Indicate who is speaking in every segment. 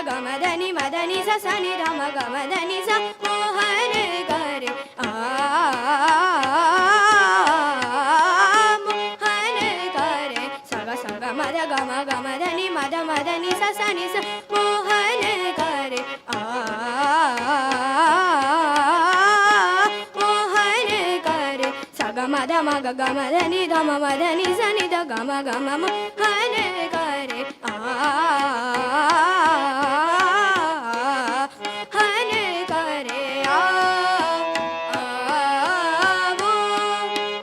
Speaker 1: गमधनि मदनि सा सा नि ध म गमधनि सा मोहन करे मोहन करे सग सग मद गम गमधनि मद मदनि सा सा नि सा मोहन करे मोहन करे सग मद मग गमधनि ध म मदनि सा नि ध गम गम मोहन करे हन करे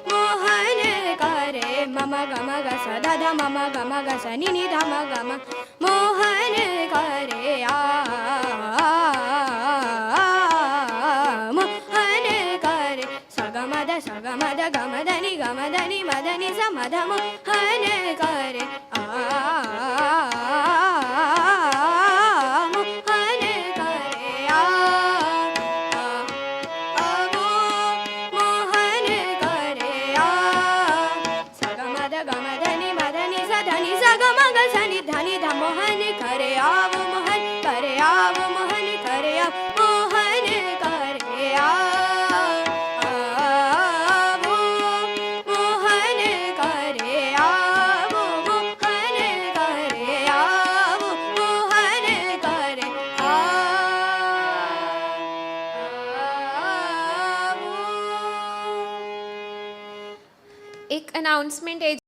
Speaker 1: मोहन करे मम गम ग स द ध मम गम ग स नि नि ध म गम मोहन करे मोहन करे सग मद गमधनि गमधनि मदनि स मध मोहन करे मोहन करे मोहन करे सग मद गमधनि मदनि स धनि स ग म ग स नि धनि ध मोहन करे मोहन करे मोहन करे मोहन करे मोहन करे मोहन करे मोहन करे
Speaker 2: एक अनाउंसमेंट है